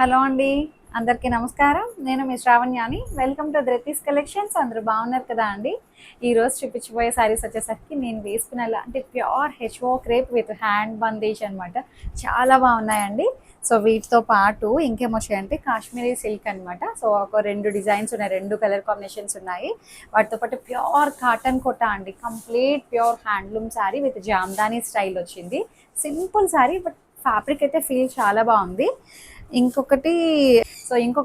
Hello అండి. అందరికీ నమస్కారం. నేను మీ శ్రావణ్యాని. Welcome to Dhruti's collections. అందరూ బాగున్నారు కదా అండి. ఈరోజు చూపించబోయే శారీస్ వచ్చేసరికి నేను వేసుకున్న అంటే pure HO crepe with hand bandhej అనమాట. చాలా బాగున్నాయండి. సో వీటితో పాటు ఇంకేమొచ్చాయంటే కాశ్మీరీ సిల్క్ అనమాట. సో ఒక రెండు డిజైన్స్ ఉన్నాయి, రెండు కలర్ కాంబినేషన్స్ ఉన్నాయి. వాటితో పాటు ప్యూర్ కాటన్ కోటా అండి, complete pure handloom sari with Jamdani style వచ్చింది. సింపుల్ శారీ బట్ ఫ్యాబ్రిక్ అయితే ఫీల్ చాలా బాగుంది. ఇంకొక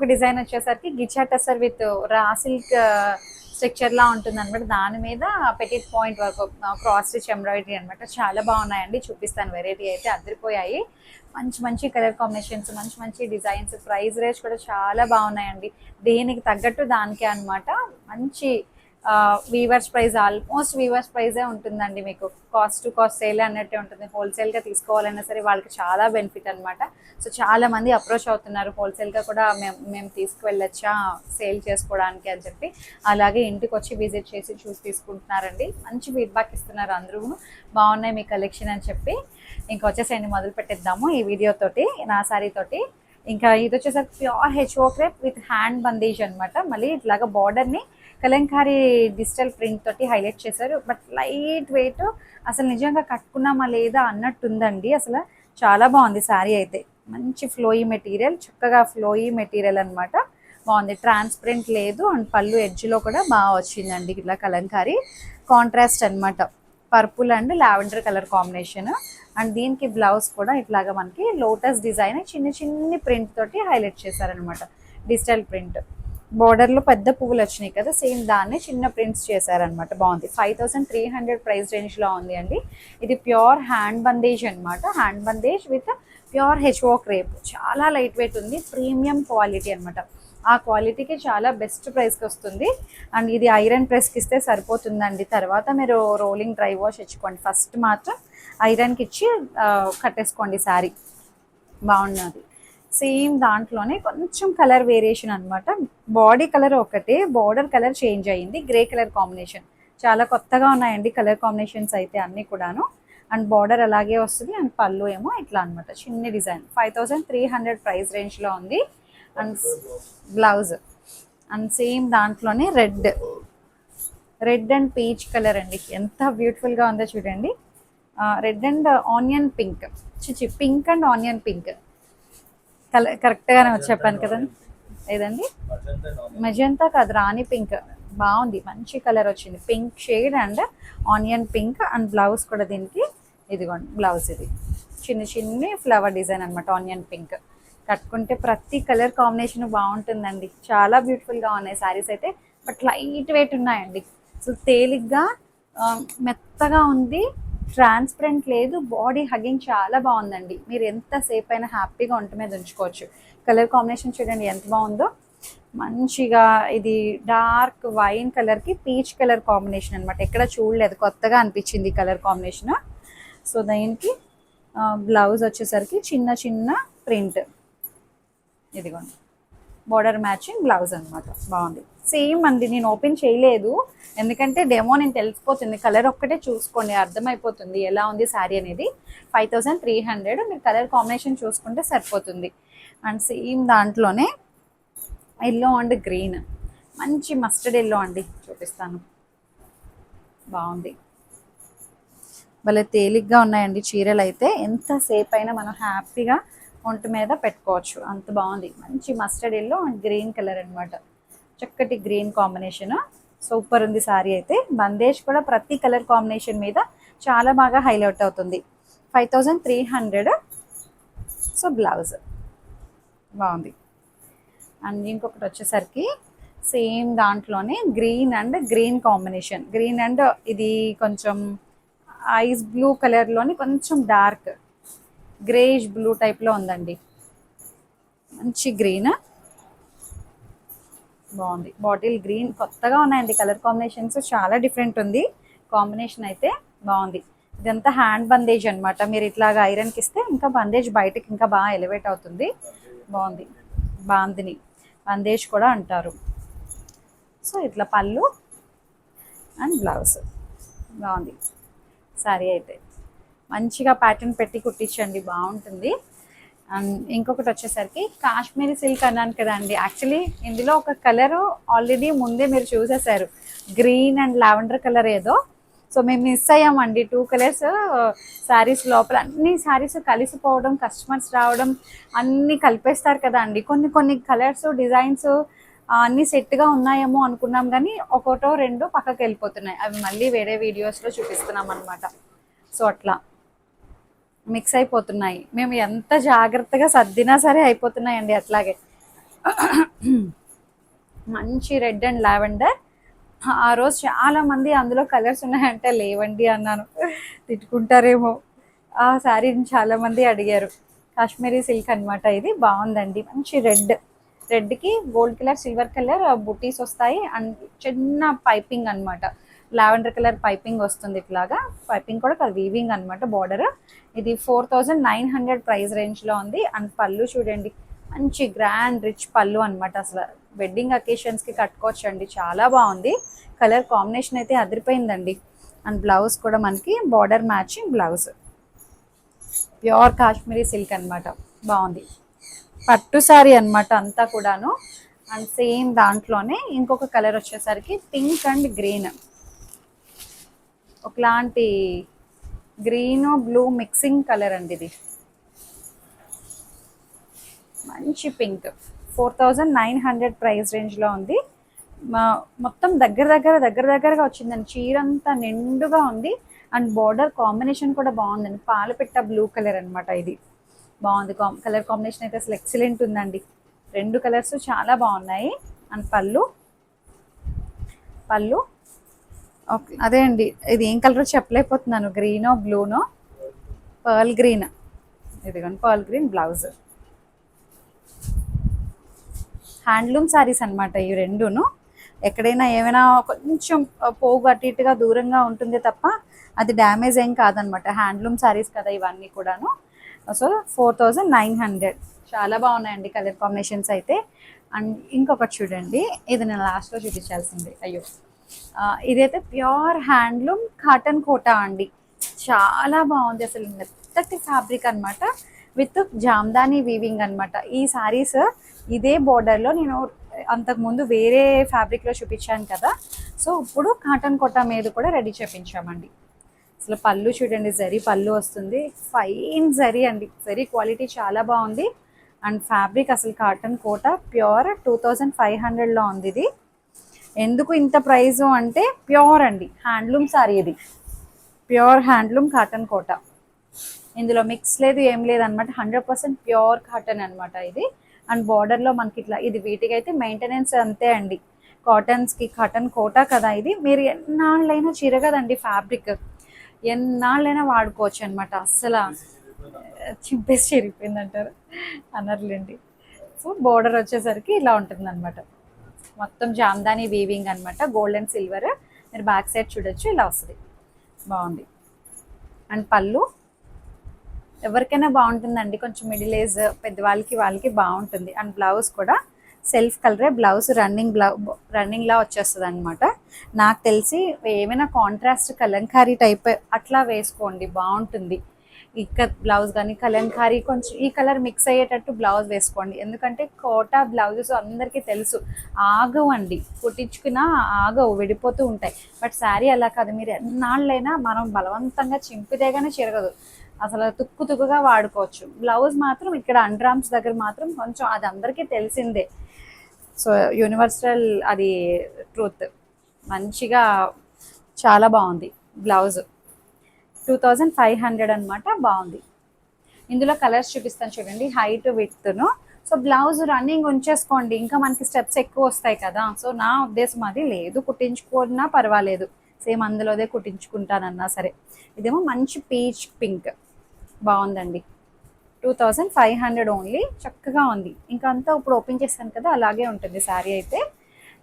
డిజైన్ వచ్చేసరికి ghicha tussar with raw silk structure లా ఉంటుంది అనమాట. దాని మీద petit point work, cross stitch embroidery అనమాట. చాలా బాగున్నాయండి. చూపిస్తాను. వెరైటీ అయితే అదిరిపోయాయి. మంచి మంచి కలర్ కాంబినేషన్స్, మంచి మంచి డిజైన్స్, ప్రైస్ రేంజ్ కూడా చాలా బాగున్నాయండి. దేనికి తగ్గట్టు దానికే అనమాట. మంచి వీవర్స్ ప్రైస్, ఆల్మోస్ట్ వీవర్స్ ప్రైజే ఉంటుందండి. మీకు కాస్ట్ టు కాస్ట్ సేల్ అన్నట్టే ఉంటుంది. హోల్సేల్గా తీసుకోవాలన్నా సరే వాళ్ళకి చాలా బెనిఫిట్ అనమాట. సో చాలా మంది అప్రోచ్ అవుతున్నారు, హోల్సేల్గా కూడా మేము తీసుకువెళ్ళొచ్చా సేల్ చేసుకోవడానికి అని చెప్పి. అలాగే ఇంటికి వచ్చి విజిట్ చేసి చూసి తీసుకుంటున్నారండి. మంచి ఫీడ్బ్యాక్ ఇస్తున్నారు అందరూ. బాగున్నాయి మీ కలెక్షన్ అని చెప్పి. ఇంకా వచ్చేసేయండి, మొదలు పెట్టేద్దాము ఈ వీడియోతోటి, నా శారీ తోటి. ఇంకా ఇది వచ్చేసరికి pure HO crepe with hand bandhej అనమాట. మళ్ళీ ఇట్లాగా బార్డర్ని కలంకారీ డిజిటల్ ప్రింట్ తోటి హైలైట్ చేశారు. బట్ లైట్ వెయిట్, అసలు నిజంగా కట్టుకున్నామా లేదా అన్నట్టుందండి. అసలు చాలా బాగుంది శారీ అయితే. మంచి ఫ్లోయీ మెటీరియల్, చక్కగా ఫ్లోయీ మెటీరియల్ అనమాట. బాగుంది, ట్రాన్స్పరెంట్ లేదు. అండ్ పళ్ళు ఎడ్జ్లో కూడా బాగా వచ్చిందండి. ఇట్లా కలంకారీ కాంట్రాస్ట్ అనమాట. Purple and lavender colour combination. And దీనికి బ్లౌజ్ కూడా ఇట్లాగా మనకి లోటస్ డిజైన్ చిన్న చిన్ని ప్రింట్ తోటి హైలైట్ చేశారనమాట. డిజిటల్ ప్రింట్, బోర్డర్లో పెద్ద పువ్వులు వచ్చినాయి కదా, సేమ్ దాన్ని చిన్న ప్రింట్స్ చేశారనమాట. బాగుంది. 5300 ప్రైస్ రేంజ్లో ఉంది అండి. ఇది ప్యూర్ హ్యాండ్ బందేజ్ అనమాట. Hand bandhej with pure HO crepe. చాలా లైట్ వెయిట్ ఉంది, ప్రీమియం క్వాలిటీ అనమాట. ఆ క్వాలిటీకి చాలా బెస్ట్ ప్రైస్కి వస్తుంది. అండ్ ఇది ఐరన్ ప్రెస్కి ఇస్తే సరిపోతుందండి. తర్వాత మీరు రోలింగ్ డ్రై వాష్ ఇచ్చుకోండి. ఫస్ట్ మాత్రం ఐరన్కి ఇచ్చి కట్టేసుకోండి శారీ. బాగున్నది. సేమ్ దాంట్లోనే కొంచెం కలర్ వేరియేషన్ అనమాట. బాడీ కలర్ ఒకటే, బార్డర్ కలర్ చేంజ్ అయ్యింది. Grey colour combination. చాలా కొత్తగా ఉన్నాయండి కలర్ కాంబినేషన్స్ అయితే అన్నీ కూడాను. అండ్ బార్డర్ అలాగే వస్తుంది. అండ్ పళ్ళు ఏమో ఇట్లా అనమాట, చిన్న డిజైన్. 5300 ప్రైస్ రేంజ్లో ఉంది. అండ్ బ్లౌజ్ అండ్ సేమ్ దాంట్లోనే రెడ్ అండ్ పీచ్ కలర్ అండి. ఎంత బ్యూటిఫుల్గా ఉందో చూడండి. Red and onion pink, pink and onion pink కరెక్ట్గానే చెప్పాను కదండి. ఏదండి, మెజంతా కాదు, రాణి పింక్. బాగుంది, మంచి కలర్ వచ్చింది. Pink shade and onion pink. And blouse కూడా దీనికి ఇదిగోండి బ్లౌజ్. ఇది చిన్న చిన్ని ఫ్లవర్ డిజైన్ అనమాట. ఆనియన్ పింక్ కట్టుకుంటే ప్రతి కలర్ కాంబినేషన్ బాగుంటుందండి. చాలా బ్యూటిఫుల్గా ఉన్నాయి శారీస్ అయితే. బట్ లైట్ వెయిట్ ఉన్నాయండి. సో తేలిగ్గా మెత్తగా ఉంది, ట్రాన్స్పరెంట్ లేదు. బాడీ హగ్గింగ్ చాలా బాగుందండి. మీరు ఎంతసేపు అయినా హ్యాపీగా ఒంటి మీద ఉంచుకోవచ్చు. కలర్ కాంబినేషన్ చూడండి ఎంత బాగుందో. మంచిగా ఇది డార్క్ వైన్ కలర్కి పీచ్ కలర్ కాంబినేషన్ అనమాట. ఎక్కడ చూడలేదు, కొత్తగా అనిపించింది కలర్ కాంబినేషన్. సో దీనికి బ్లౌజ్ వచ్చేసరికి చిన్న చిన్న ప్రింట్. ఇదిగోండి బార్డర్ మ్యాచింగ్ బ్లౌజ్ అనమాట. బాగుంది. సేమ్ అండి, నేను ఓపెన్ చేయలేదు ఎందుకంటే డెమో నేను తెలిసిపోతుంది. కలర్ ఒక్కటే చూసుకోండి, అర్థమైపోతుంది ఎలా ఉంది శారీ అనేది. 5300. మీరు కలర్ కాంబినేషన్ చూసుకుంటే సరిపోతుంది. అండ్ సేమ్ దాంట్లోనే ఎల్లో అండ్ గ్రీన్, మంచి మస్టర్డ్ ఎల్లో అండి. చూపిస్తాను. బాగుంది, భలే తేలిగ్గా ఉన్నాయండి చీరలు అయితే. ఎంతసేపు అయినా మనం హ్యాపీగా ఒంటి మీద పెట్టుకోవచ్చు, అంత బాగుంది. మంచి mustard yellow and green colour అనమాట. చక్కటి గ్రీన్ కాంబినేషన్. సూపర్ ఉంది శారీ అయితే. బందేజ్ కూడా ప్రతి కలర్ కాంబినేషన్ మీద చాలా బాగా హైలైట్ అవుతుంది. 5300. సో బ్లౌజ్ బాగుంది. అండ్ ఇంకొకటి వచ్చేసరికి సేమ్ దాంట్లోనే green and green combination. Green and ఇది కొంచెం ఐస్ బ్లూ కలర్లోని కొంచెం డార్క్ గ్రేష్ బ్లూ టైప్లో ఉందండి. మంచి గ్రీన్, బాగుంది. Bottle green. కొత్తగా ఉన్నాయండి కలర్ కాంబినేషన్స్, చాలా డిఫరెంట్ ఉంది కాంబినేషన్ అయితే. బాగుంది. ఇదంతా హ్యాండ్ బందేజ్ అనమాట. మీరు ఇట్లాగా ఐరన్కి ఇస్తే ఇంకా బందేజ్ బయటకి ఇంకా బాగా ఎలివేట్ అవుతుంది. బాగుంది. బాందిని బందేజ్ కూడా అంటారు. సో ఇట్లా పళ్ళు అండ్ బ్లౌజ్. బాగుంది శారీ అయితే. మంచిగా ప్యాటర్న్ పెట్టి కుట్టించండి, బాగుంటుంది. అండ్ ఇంకొకటి వచ్చేసరికి కాశ్మీరీ సిల్క్ అన్నాను కదండి, యాక్చువల్లీ ఇందులో ఒక కలర్ ఆల్రెడీ ముందే మీరు చూసేసారు, గ్రీన్ అండ్ లావెండర్ కలర్ ఏదో. సో మేము మిస్ అయ్యామండి 2 కలర్స్ శారీస్ లోపల. అన్ని శారీస్ కలిసిపోవడం, కస్టమర్స్ రావడం, అన్నీ కలిపేస్తారు కదా అండి. కొన్ని కొన్ని కలర్స్ డిజైన్స్ అన్నీ సెట్గా ఉన్నాయేమో అనుకున్నాం, కానీ ఒకటో రెండో పక్కకి వెళ్ళిపోతున్నాయి. అవి మళ్ళీ వేరే వీడియోస్లో చూపిస్తున్నాం అనమాట. సో అట్లా మిక్స్ అయిపోతున్నాయి. మేము ఎంత జాగ్రత్తగా సర్దినా సరే అయిపోతున్నాయండి అట్లాగే. మంచి రెడ్ అండ్ లావెండర్. ఆ రోజు చాలా మంది అందులో కలర్స్ ఉన్నాయంటే లేవండి అన్నాను, తిట్టుకుంటారేమో. ఆ శారీని చాలా మంది అడిగారు. కాశ్మీరీ సిల్క్ అనమాట, ఇది బాగుందండి. మంచి రెడ్కి గోల్డ్ కలర్, సిల్వర్ కలర్ బుటీస్ వస్తాయి. అండ్ చిన్న పైపింగ్ అనమాట, లావెండర్ కలర్ పైపింగ్ వస్తుంది ఇట్లాగా. పైపింగ్ కూడా కాదు, వీవింగ్ అనమాట బార్డర్. ఇది 4900 ప్రైస్ రేంజ్లో ఉంది. అండ్ పళ్ళు చూడండి, మంచి గ్రాండ్ రిచ్ పళ్ళు అనమాట. అసలు వెడ్డింగ్ అకేషన్స్కి కట్టుకోవచ్చు అండి, చాలా బాగుంది. కలర్ కాంబినేషన్ అయితే అదిరిపోయిందండి. అండ్ బ్లౌజ్ కూడా మనకి border matching blouse, pure Kashmiri silk అనమాట, బాగుంది. పట్టు శారీ అనమాట అంతా కూడాను. అండ్ సేమ్ దాంట్లోనే ఇంకొక కలర్ వచ్చేసరికి పింక్ అండ్ గ్రీన్, ఒకలాంటి గ్రీన్ బ్లూ మిక్సింగ్ కలర్ అండి ఇది. మంచి పింక్, 4900 ప్రైస్ రేంజ్లో ఉంది. మొత్తం దగ్గరగా వచ్చిందండి. చీర అంతా నిండుగా ఉంది. అండ్ బార్డర్ కాంబినేషన్ కూడా బాగుందండి, పాలపిట్ట బ్లూ కలర్ అనమాట. ఇది బాగుంది, కలర్ కాంబినేషన్ అయితే అసలు ఎక్సలెంట్ ఉందండి. 2 కలర్స్ చాలా బాగున్నాయి. అండ్ పళ్ళు ఓకే, అదే అండి, ఇది ఏం కలర్ చెప్పలేకపోతున్నాను, గ్రీనో బ్లూనో, పర్ల్ గ్రీన్. ఇదిగోండి pearl green blouse. Handloom saris అనమాట ఇవి రెండును. ఎక్కడైనా ఏమైనా కొంచెం పోగు అటు ఇటుగా దూరంగా ఉంటుంది తప్ప అది డ్యామేజ్ ఏం కాదనమాట. హ్యాండ్లూమ్ శారీస్ కదా ఇవన్నీ కూడాను. సో 4900, చాలా బాగున్నాయండి కలర్ కాంబినేషన్స్ అయితే. అండ్ ఇంకొకటి చూడండి, ఇది నేను లాస్ట్లో చూపించాల్సింది, అయ్యో. ఇదైతే ప్యూర్ హ్యాండ్లూమ్ కాటన్ కోటా అండి, చాలా బాగుంది. అసలు మెత్తటి ఫ్యాబ్రిక్ అనమాట, విత్ జామ్దాని వీవింగ్ అనమాట. ఈ శారీస్ ఇదే బోర్డర్లో నేను అంతకుముందు వేరే ఫ్యాబ్రిక్లో చూపించాను కదా, సో ఇప్పుడు కాటన్ కోటా మీద కూడా రెడీ చేయించామండి. అసలు పళ్ళు చూడండి, జరీ పళ్ళు వస్తుంది, ఫైన్ జరీ అండి, జరీ క్వాలిటీ చాలా బాగుంది. అండ్ ఫ్యాబ్రిక్ అసలు కాటన్ కోటా ప్యూర్ 2500లో ఉంది ఇది. ఎందుకు ఇంత ప్రైజు అంటే ప్యూర్ అండి, హ్యాండ్లూమ్ సారీ ఇది, ప్యూర్ హ్యాండ్లూమ్ కాటన్ కోటా. ఇందులో మిక్స్ లేదు, ఏం లేదనమాట, 100% ప్యూర్ కాటన్ అనమాట ఇది. అండ్ బార్డర్లో మనకి ఇట్లా, ఇది వీటికైతే మెయింటెనెన్స్ అంతే అండి, కాటన్స్కి. కాటన్ కోటా కదా ఇది, మీరు ఎన్నాళ్ళైనా చిరగదండి ఫ్యాబ్రిక్, ఎన్నాళ్ళైనా వాడుకోవచ్చు అనమాట. అస్సలు చింపేసి చిరిగిపోయింది అంటారు అనర్లేండి. సో బోర్డర్ వచ్చేసరికి ఇలా ఉంటుంది అనమాట, మొత్తం జామ్దాని వీవింగ్ అనమాట, గోల్డ్ అండ్ సిల్వర్. మీరు బ్యాక్ సైడ్ చూడొచ్చు, ఇలా వస్తుంది, బాగుంది. అండ్ పళ్ళు ఎవరికైనా బాగుంటుందండి, కొంచెం మిడిల్ ఏజ్ వాళ్ళకి బాగుంటుంది. అండ్ బ్లౌజ్ కూడా సెల్ఫ్ కలరే బ్లౌజ్, రన్నింగ్లా వచ్చేస్తుంది అనమాట. నాకు తెలిసి ఏమైనా కాంట్రాస్ట్ కలంకారీ టైప్ అట్లా వేసుకోండి, బాగుంటుంది. ఇక్క బ్లౌజ్ కానీ కలంకారీ కొంచెం ఈ కలర్ మిక్స్ అయ్యేటట్టు బ్లౌజ్ వేసుకోండి. ఎందుకంటే కోటా బ్లౌజెస్ అందరికీ తెలుసు ఆగవు అండి, కుట్టించుకున్నా ఆగవు, విడిపోతూ ఉంటాయి. బట్ శారీ అలా కాదు, మీరు ఎన్నాళ్ళైనా మనం బలవంతంగా చింపితేగానే చిరగదు, అసలు తుక్కుగా వాడుకోవచ్చు. బ్లౌజ్ మాత్రం ఇక్కడ అండర్ఆర్మ్స్ దగ్గర మాత్రం కొంచెం, అది అందరికీ తెలిసిందే, సో యూనివర్సల్ అది ట్రూత్. మంచిగా చాలా బాగుంది బ్లౌజ్, 2500 అనమాట, బాగుంది. ఇందులో కలర్స్ చూపిస్తాను చూడండి, హైట్ విడ్త్ను. సో బ్లౌజ్ రన్నింగ్ ఉంచేసుకోండి, ఇంకా మనకి స్టెప్స్ ఎక్కువ వస్తాయి కదా. సో నా ఉద్దేశం అది, లేదు కుట్టించుకున్నా పర్వాలేదు, సేమ్ అందులోదే కుట్టించుకుంటానన్నా సరే. ఇదేమో మంచి పీచ్ పింక్, బాగుందండి, 2500 ఓన్లీ, చక్కగా ఉంది. ఇంకా అంతా ఇప్పుడు ఓపెన్ చేస్తాను కదా, అలాగే ఉంటుంది శారీ అయితే.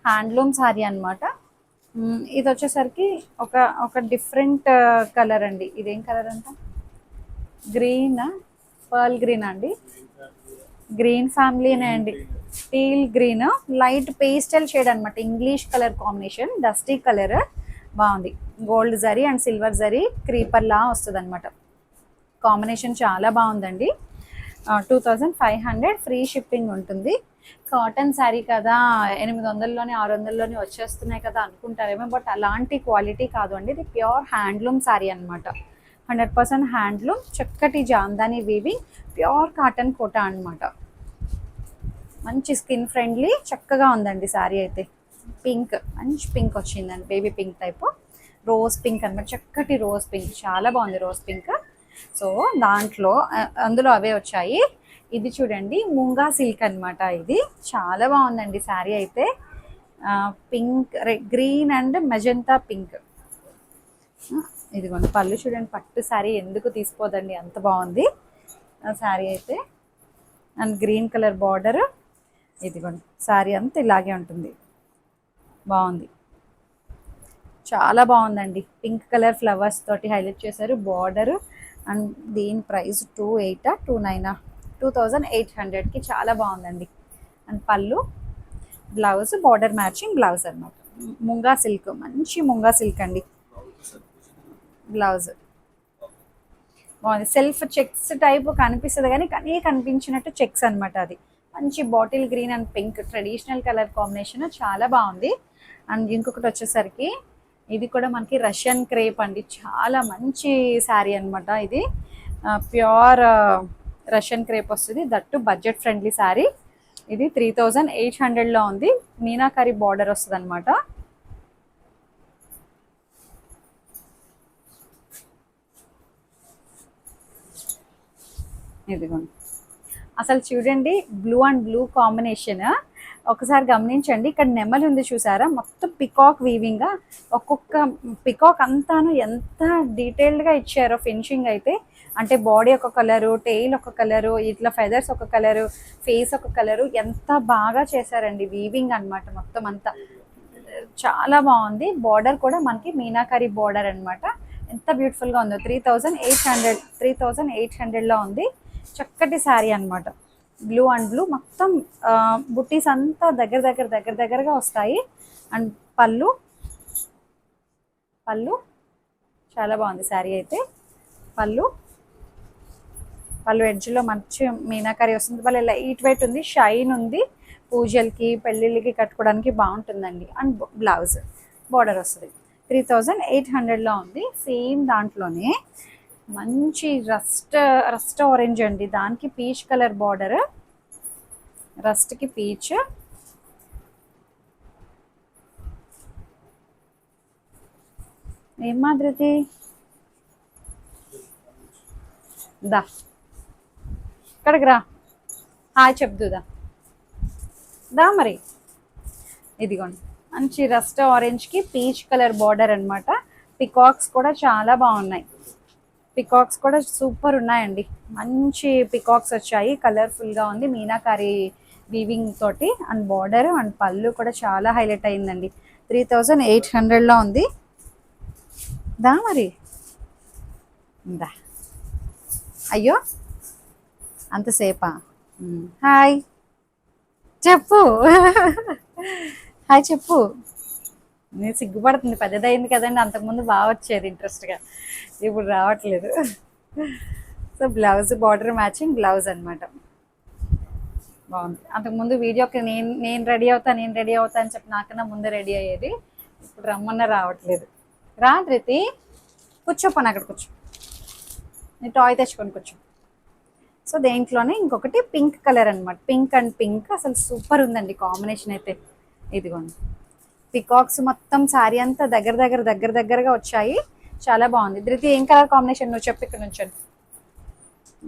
హ్యాండ్లూమ్ శారీ అనమాట. ఇది వచ్చేసరికి ఒక డిఫరెంట్ కలర్ అండి, ఇదేం కలర్ అంట, గ్రీన్, పర్ల్ గ్రీన్ అండి, గ్రీన్ ఫ్యామిలీనే అండి, teal green, light pastel shade అనమాట, English colour combination, dusty colour, బాగుంది. Gold zari and silver zari creeper లా వస్తుంది అనమాట, కాంబినేషన్ చాలా బాగుందండి. 2500 ఫ్రీ షిప్పింగ్ ఉంటుంది. కాటన్ శారీ కదా, 800లోనే 600లోనే వచ్చేస్తున్నాయి కదా అనుకుంటారేమో, బట్ అలాంటి క్వాలిటీ కాదు అండి. ఇది ప్యూర్ హ్యాండ్లూమ్ శారీ అనమాట. 100% హ్యాండ్లూమ్, చక్కటి Jamdani weaving, pure cotton Kota అనమాట. మంచి స్కిన్ ఫ్రెండ్లీ, చక్కగా ఉందండి శారీ అయితే. పింక్, మంచి పింక్ వచ్చిందండి, baby pink type, rose pink అనమాట, చక్కటి రోజ్ పింక్, చాలా బాగుంది రోజ్ పింక్. సో దాంట్లో అందులో అవే వచ్చాయి. ఇది చూడండి ముంగా సిల్క్ అనమాట, ఇది చాలా బాగుందండి శారీ అయితే. Pink, green and magenta pink. ఇదిగోండి పళ్ళు చూడండి, పట్టు శారీ ఎందుకు తీసుకోదండి, అంత బాగుంది శారీ అయితే. అండ్ గ్రీన్ కలర్ బార్డర్, ఇదిగోండి శారీ అంతా ఇలాగే ఉంటుంది, బాగుంది, చాలా బాగుందండి. పింక్ కలర్ ఫ్లవర్స్ తోటి హైలైట్ చేశారు బార్డర్. అండ్ దీని ప్రైస్ 2829 2800కి చాలా బాగుందండి. అండ్ పళ్ళు, బ్లౌజ్ బార్డర్ మ్యాచింగ్ బ్లౌజ్ అనమాట. ముంగా సిల్క్, మంచి ముంగా సిల్క్ అండి. బ్లౌజ్ బాగుంది, సెల్ఫ్ చెక్స్ టైప్ కనిపిస్తుంది కానీ కానీ కనిపించినట్టు చెక్స్ అనమాట. అది మంచి bottle green and pink traditional colour combination, చాలా బాగుంది. అండ్ ఇంకొకటి వచ్చేసరికి ఇది కూడా మనకి రష్యన్ క్రేప్ అండి, చాలా మంచి శారీ అనమాట. ఇది ప్యూర్ రష్యన్ క్రేప్ వస్తుంది, దట్టు బడ్జెట్ ఫ్రెండ్లీ శారీ. ఇది 3800లో ఉంది, మీనాకరి బార్డర్ వస్తుంది అనమాట. ఇదిగోండి, అసలు చూడండి బ్లూ అండ్ బ్లూ కాంబినేషన్, ఒకసారి గమనించండి. ఇక్కడ నెమలి ఉంది చూసారా, మొత్తం పికాక్ వీవింగ్, ఒక్కొక్క పికాక్ అంతాను ఎంత డీటెయిల్డ్గా ఇచ్చారో ఫినిషింగ్ అయితే. అంటే బాడీ ఒక కలరు, టెయిల్ ఒక కలరు, ఇట్లా ఫెదర్స్ ఒక కలరు, ఫేస్ ఒక కలరు, ఎంత బాగా చేశారండి వీవింగ్ అనమాట. మొత్తం అంతా చాలా బాగుంది. బార్డర్ కూడా మనకి మీనాకరి బార్డర్ అనమాట, ఎంత బ్యూటిఫుల్గా ఉందో. 3800లో ఉంది, చక్కటి శారీ అనమాట. బ్లూ అండ్ బ్లూ మొత్తం బుట్టీస్ అంతా దగ్గరగా వస్తాయి. అండ్ పళ్ళు చాలా బాగుంది శారీ అయితే. పళ్ళు ఎడ్జ్లో మంచి మీనాకరి వస్తుంది, భలే లైట్ వెయిట్ ఉంది, షైన్ ఉంది, పూజలకి పెళ్ళిళ్ళకి కట్టుకోవడానికి బాగుంటుందండి. అండ్ బ్లౌజ్ బార్డర్ వస్తుంది. 3800లో ఉంది. సేమ్ దాంట్లోనే మంచి రస్ట్ ఆరెంజ్ అండి, దానికి పీచ్ కలర్ బార్డర్, రస్ట్కి పీచ్. ఏం మాదిరిది దా, ఇక్కడికి రా, హాయ్ చెప్దుదా దా మరి. ఇదిగోండి మంచి రస్ట్ ఆరెంజ్కి పీచ్ కలర్ బార్డర్ అనమాట. పికాక్స్ కూడా చాలా బాగున్నాయి, పికాక్స్ కూడా సూపర్ ఉన్నాయండి, మంచి పికాక్స్ వచ్చాయి, కలర్ఫుల్గా ఉంది, మీనాకారి వీవింగ్ తోటి. అండ్ బార్డర్ అండ్ పళ్ళు కూడా చాలా హైలైట్ అయిందండి. 3800లో ఉంది. దా మరి దా, అయ్యో అంతసేపా, హాయ్ చెప్పు హాయ్ చెప్పు. నేను సిగ్గుపడుతుంది, పెద్దదైంది కదండి, అంతకుముందు బాగా వచ్చేది ఇంట్రెస్ట్గా, ఇప్పుడు రావట్లేదు. So blouse border matching blouse అనమాట, బాగుంది. అంతకుముందు వీడియోకి నేను రెడీ అవుతా అని చెప్పి నాకన్నా ముందే రెడీ అయ్యేది, ఇప్పుడు రమ్మన్నా రావట్లేదు. రా ధృతి, కూర్చోపని అక్కడ కూర్చో, నీ టాయ్ తెచ్చుకొని కూర్చో. సో దేంట్లోనే ఇంకొకటి పింక్ కలర్ అనమాట, పింక్ అండ్ పింక్, అసలు సూపర్ ఉందండి కాంబినేషన్ అయితే. ఇదిగోండి పికాక్స్ మొత్తం శారీ అంతా దగ్గరగా వచ్చాయి, చాలా బాగుంది. ధృతి ఏం కలర్ కాంబినేషన్ నువ్వు చెప్పి, ఇక్కడ నుంచి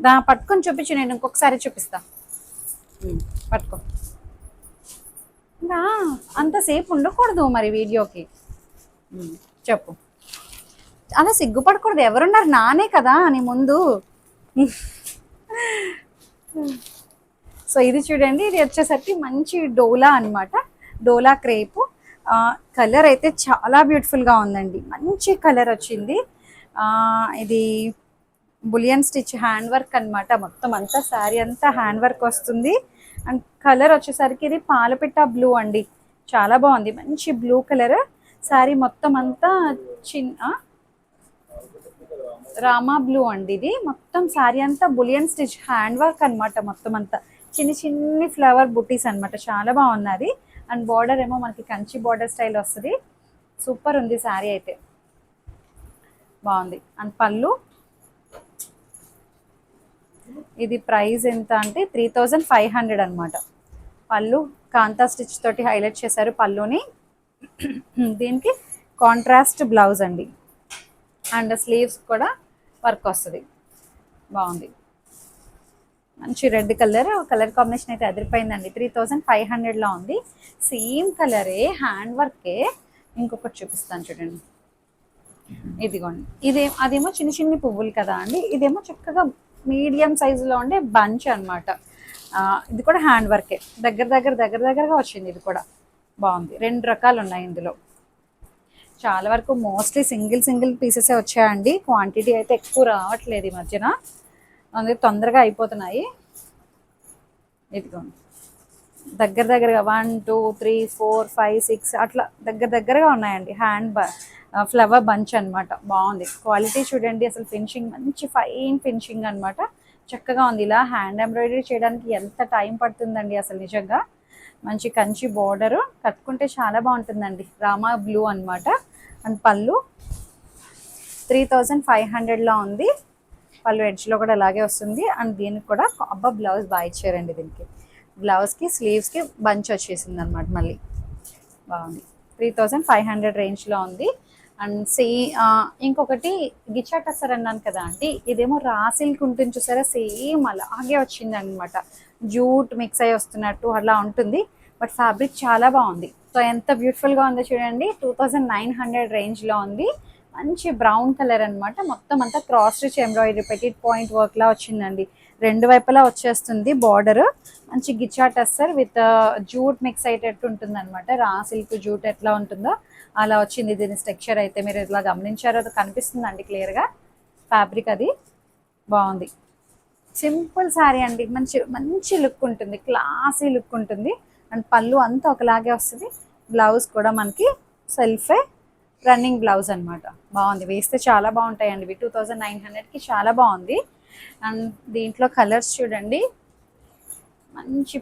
దా పట్టుకొని చూపించు, నేను ఇంకొకసారి చూపిస్తా, పట్టుకో. దా అంతసేపు ఉండకూడదు మరి వీడియోకి, చెప్పు. అలా సిగ్గుపడకూడదు, ఎవరున్నారు, నానే కదా నీ ముందు. సో ఇది చూడండి, ఇది వచ్చేసరికి మంచి డోలా అనమాట, డోలా క్రేపు. కలర్ అయితే చాలా బ్యూటిఫుల్గా ఉందండి, మంచి కలర్ వచ్చింది. ఇది బులియన్ స్టిచ్ హ్యాండ్ వర్క్ అనమాట, మొత్తం అంతా శారీ అంతా హ్యాండ్ వర్క్ వస్తుంది. అండ్ కలర్ వచ్చేసరికి ఇది పాలపిట్ట బ్లూ అండి, చాలా బాగుంది, మంచి బ్లూ కలర్ శారీ మొత్తం అంతా. రామా బ్లూ అండి. ఇది మొత్తం శారీ అంతా బులియన్ స్టిచ్ హ్యాండ్ వర్క్ అనమాట. మొత్తం అంతా చిన్ని చిన్ని ఫ్లవర్ బుటీస్ అనమాట. చాలా బాగున్నది. అండ్ బార్డర్ ఏమో మనకి కంచి బార్డర్ స్టైల్ వస్తుంది. సూపర్ ఉంది శారీ అయితే, బాగుంది. అండ్ పళ్ళు, ఇది ప్రైస్ ఎంత అంటే 3500 అనమాట. పళ్ళు కాంతా స్టిచ్ తోటి హైలైట్ చేశారు పళ్ళుని. దీనికి కాంట్రాస్ట్ బ్లౌజ్ అండి. అండ్ స్లీవ్స్ కూడా వర్క్ వస్తుంది. బాగుంది. మంచి రెడ్ కలర్ కాంబినేషన్ అయితే అదిరిపోయిందండి. 3500లో ఉంది. సేమ్ కలరే, హ్యాండ్ వర్కే. ఇంకొకటి చూపిస్తాను చూడండి. ఇదిగోండి. అదేమో చిన్న చిన్ని పువ్వులు కదా అండి. ఇదేమో చక్కగా మీడియం సైజులో ఉండే బంచ్ అనమాట. ఇది కూడా హ్యాండ్ వర్కే. దగ్గరగా వచ్చింది. ఇది కూడా బాగుంది. 2 రకాలు ఉన్నాయి ఇందులో. చాలా వరకు మోస్ట్లీ సింగిల్ పీసెసే వచ్చాయండి. క్వాంటిటీ అయితే ఎక్కువ రావట్లేదు ఈ మధ్యన, అందుకే తొందరగా అయిపోతున్నాయి. ఇదిగోండి. దగ్గరగా 1 2 3 4 5 6 అట్లా దగ్గరగా ఉన్నాయండి. ఫ్లవర్ బంచ్ అనమాట. బాగుంది. క్వాలిటీ చూడండి, అసలు ఫినిషింగ్ మంచి ఫైన్ ఫినిషింగ్ అనమాట. చక్కగా ఉంది. ఇలా హ్యాండ్ ఎంబ్రాయిడరీ చేయడానికి ఎంత టైం పడుతుందండి అసలు నిజంగా. మంచి కంచి బోర్డరు, కట్టుకుంటే చాలా బాగుంటుందండి. రామా బ్లూ అనమాట. అండ్ పళ్ళు 3500లో ఉంది. పళ్ళు ఎడ్జ్లో కూడా అలాగే వస్తుంది. అండ్ దీనికి కూడా బ్లౌజ్ బాగా ఇచ్చారండి. దీనికి బ్లౌజ్కి స్లీవ్స్కి బంచ్ వచ్చేసింది అనమాట. మళ్ళీ బాగుంది. 3500 రేంజ్లో ఉంది. అండ్ ఇంకొకటి గిచ్చా టసర్ అన్నాను కదా అండి. ఇదేమో రా సిల్క్ ఉంటుంది చూసారా, సేమ్ అలాగే వచ్చింది అనమాట. జూట్ మిక్స్ అయ్యి వస్తున్నట్టు అలా ఉంటుంది. బట్ ఫ్యాబ్రిక్ చాలా బాగుంది. సో ఎంత బ్యూటిఫుల్గా ఉందో చూడండి. 2900 రేంజ్లో ఉంది. మంచి బ్రౌన్ కలర్ అనమాట. మొత్తం అంతా cross stitch embroidery petit point వర్క్లా వచ్చిందండి. 2 వైపులా వచ్చేస్తుంది బార్డర్. మంచి ghicha tussar with jute mix అయ్యేటట్టు ఉంటుంది అనమాట. రా సిల్క్ జూట్ ఎట్లా ఉంటుందో అలా వచ్చింది. దీని స్ట్రక్చర్ అయితే మీరు ఇట్లా గమనించారో అది కనిపిస్తుందండి క్లియర్గా. ఫ్యాబ్రిక్ అది బాగుంది. సింపుల్ శారీ అండి. మంచి లుక్ ఉంటుంది, క్లాసీ లుక్ ఉంటుంది. అండ్ పళ్ళు అంతా ఒకలాగే వస్తుంది. బ్లౌజ్ కూడా మనకి సెల్ఫే రన్నింగ్ బ్లౌజ్ అనమాట. బాగుంది. వేస్తే చాలా బాగుంటాయండి. 2900కి చాలా బాగుంది. అండ్ దీంట్లో కలర్స్ చూడండి. మంచి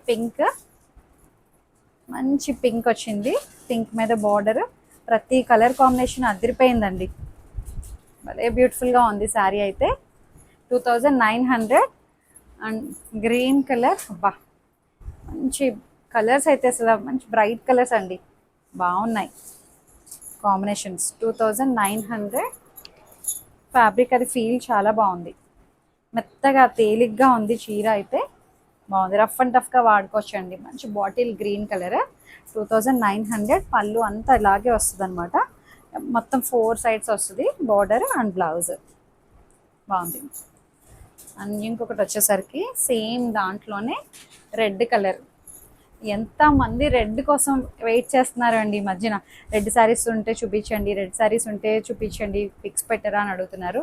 పింక్ వచ్చింది. పింక్ మీద బార్డర్. ప్రతి కలర్ కాంబినేషన్ అదిరిపోయిందండి. భలే బ్యూటిఫుల్గా ఉంది శారీ అయితే. 2900. అండ్ గ్రీన్ కలర్, మంచి కలర్స్ అయితే అసలు మంచి బ్రైట్ కలర్స్ అండి. బాగున్నాయి కాంబినేషన్స్. 2900. ఫ్యాబ్రిక్ అది ఫీల్ చాలా బాగుంది. మెత్తగా తేలిగ్గా ఉంది చీర అయితే. బాగుంది. రఫ్ అండ్ టఫ్గా వాడుకోవచ్చండి. మంచి బాటిల్ గ్రీన్ కలర్. 2900. పళ్ళు అంతా ఇలాగే వస్తుంది అనమాట. మొత్తం 4 సైడ్స్ వస్తుంది బార్డర్ అండ్ బ్లౌజ్. బాగుంది. అండ్ ఇంకొకటి వచ్చేసరికి సేమ్ దాంట్లోనే రెడ్ కలర్. ఎంతమంది రెడ్ కోసం వెయిట్ చేస్తున్నారు అండి ఈ మధ్యన. రెడ్ శారీస్ ఉంటే చూపించండి, రెడ్ శారీస్ ఉంటే చూపించండి, పిక్స్ పెట్టరా అని అడుగుతున్నారు.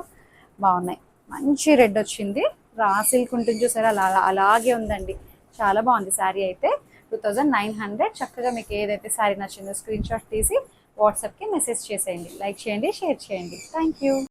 బాగున్నాయి. మంచి రెడ్ వచ్చింది. రా సిల్క్ ఉంటుంది చూసారా, అలాగే ఉందండి. చాలా బాగుంది శారీ అయితే. 2900. చక్కగా మీకు ఏదైతే శారీ నచ్చిందో స్క్రీన్ షాట్ తీసి వాట్సాప్కి మెసేజ్ చేసేయండి. లైక్ చేయండి, షేర్ చేయండి. Thank you.